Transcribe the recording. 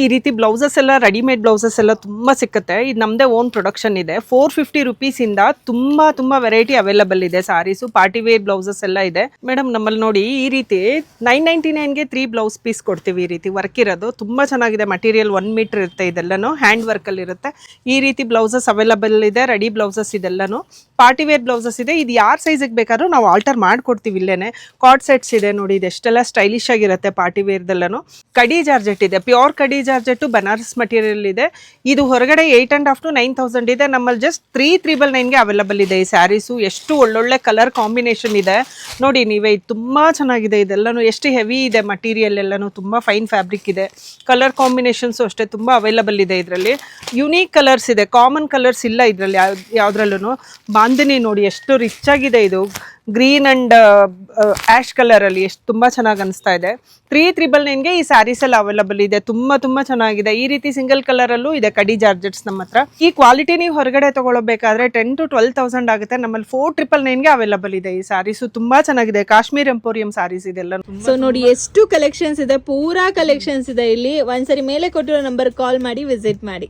ಈ ರೀತಿ ಬ್ಲೌಸಸ್ ಎಲ್ಲ ರೆಡಿಮೇಡ್ ಬ್ಲೌಸಸ್ ಎಲ್ಲ ತುಂಬಾ ಸಿಕ್ಕುತ್ತೆ. ಇದು ನಮ್ಮದೇ ಓನ್ ಪ್ರೊಡಕ್ಷನ್ ಇದೆ. 450 ರುಪೀಸಿಂದ ತುಂಬಾ ವೆರೈಟಿ ಅವೈಲಬಲ್ ಇದೆ. ಸಾರೀಸು, ಪಾರ್ಟಿ ವೇರ್ ಬ್ಲೌಸಸ್ ಎಲ್ಲ ಇದೆ ಮೇಡಮ್. ನಮ್ಮಲ್ಲಿ ನೋಡಿ ಈ ರೀತಿ 999ಗೆ 3 ಬ್ಲೌಸ್ ಪೀಸ್ ಕೊಡ್ತೀವಿ. ಈ ರೀತಿ ವರ್ಕ್ ಇರೋದು ತುಂಬಾ ಚೆನ್ನಾಗಿದೆ. ಮಟೀರಿಯಲ್ 1 ಮೀಟರ್ ಇರುತ್ತೆ. ಇದೆಲ್ಲನೂ ಹ್ಯಾಂಡ್ ವರ್ಕ್ ಅಲ್ಲಿ ಇರುತ್ತೆ. ಈ ರೀತಿ ಬ್ಲೌಸಸ್ ಅವೈಲಬಲ್ ಇದೆ. ರೆಡಿ ಬ್ಲೌಸಸ್ ಇದೆಲ್ಲನೂ ಪಾರ್ಟಿ ವೇರ್ ಬ್ಲೌಸಸ್ ಇದೆ. ಇದು ಯಾರ್ ಸೈಜಿಗೆ ಬೇಕಾದ್ರೂ ನಾವು ಆಲ್ಟರ್ ಮಾಡ್ಕೊಡ್ತೀವಿ. ಇಲ್ಲೇನೆ ಕಾರ್ಡ್ ಸೆಟ್ಸ್ ಇದೆ ನೋಡಿ. ಇದೆಷ್ಟೆಲ್ಲ ಸ್ಟೈಲಿಶ್ ಆಗಿರುತ್ತೆ ಪಾರ್ಟಿ ವೇರ್ದೆಲ್ಲನೂ. ಕಡಿ ಜಾರ್ಜೆಟ್ ಇದೆ, ಪ್ಯೂರ್ ಕಡಿ ಜಾರ್ಜೆಟ್ ಬನಾರಸ್ ಮಟೀರಿಯಲ್ ಇದೆ. ಇದು ಹೊರಗಡೆ 8.5 to 9,000 ಇದೆ. ನಮ್ಮಲ್ಲಿ ಜಸ್ಟ್ 3,999ಗೆ ಅವೈಲಬಲ್ ಇದೆ ಈ ಸ್ಯಾರೀಸು. ಎಷ್ಟು ಒಳ್ಳೊಳ್ಳೆ ಕಲರ್ ಕಾಂಬಿನೇಷನ್ ಇದೆ ನೋಡಿ ನೀವೇ. ಇದು ತುಂಬಾ ಚೆನ್ನಾಗಿದೆ. ಇದೆಲ್ಲನೂ ಎಷ್ಟು ಹೆವಿ ಇದೆ ಮಟೀರಿಯಲ್ ಎಲ್ಲನೂ. ತುಂಬಾ ಫೈನ್ ಫ್ಯಾಬ್ರಿಕ್ ಇದೆ. ಕಲರ್ ಕಾಂಬಿನೇಷನ್ಸು ಅಷ್ಟೇ ತುಂಬಾ ಅವೈಲಬಲ್ ಇದೆ. ಇದರಲ್ಲಿ ಯುನೀಕ್ ಕಲರ್ಸ್ ಇದೆ, ಕಾಮನ್ ಕಲರ್ಸ್ ಇಲ್ಲ ಇದರಲ್ಲಿ ಯಾವ್ದ್ರಲ್ಲೂ. ಬಾಂದಿನಿ ನೋಡಿ ಎಷ್ಟು ರಿಚ್ ಆಗಿದೆ. ಇದು ಗ್ರೀನ್ ಅಂಡ್ ಆಶ್ ಕಲರ್ ಅಲ್ಲಿ ಎಷ್ಟು ತುಂಬಾ ಚೆನ್ನಾಗಿ ಅನಿಸ್ತಾ ಇದೆ. 3,999ಗೆ ಈ ಸ್ಯಾರೀಸ್ ಎಲ್ಲ ಅವೈಲಬಲ್ ಇದೆ. ತುಂಬಾ ಚೆನ್ನಾಗಿದೆ. ಈ ರೀತಿ ಸಿಂಗಲ್ ಕಲರ್ ಅಲ್ಲೂ ಇದೆ ಕಡಿ ಜಾರ್ಜೆಟ್ಸ್ ನಮ್ಮ ಹತ್ರ. ಈ ಕ್ವಾಲಿಟಿ ನೀವು ಹೊರಗಡೆ ತಗೊಳ್ಳಬೇಕಾದ್ರೆ 10,000 to 12,000 ಆಗುತ್ತೆ. ನಮ್ಮಲ್ಲಿ 4,999ಗೆ ಅವೈಲಬಲ್ ಇದೆ ಈ ಸ್ಯಾರೀಸು. ತುಂಬಾ ಚೆನ್ನಾಗಿದೆ. ಕಾಶ್ಮೀರ್ ಎಂಪೋರಿಯಂ ಸ್ಯಾರೀಸ್ ಇದೆಲ್ಲ. ಸೊ ನೋಡಿ ಎಷ್ಟು ಕಲೆಕ್ಷನ್ಸ್ ಇದೆ, ಪೂರಾ ಕಲೆಕ್ಷನ್ಸ್ ಇದೆ ಇಲ್ಲಿ. ಒಂದ್ಸರಿ ಮೇಲೆ ಕೊಟ್ಟಿರೋ ನಂಬರ್ ಕಾಲ್ ಮಾಡಿ ವಿಸಿಟ್ ಮಾಡಿ.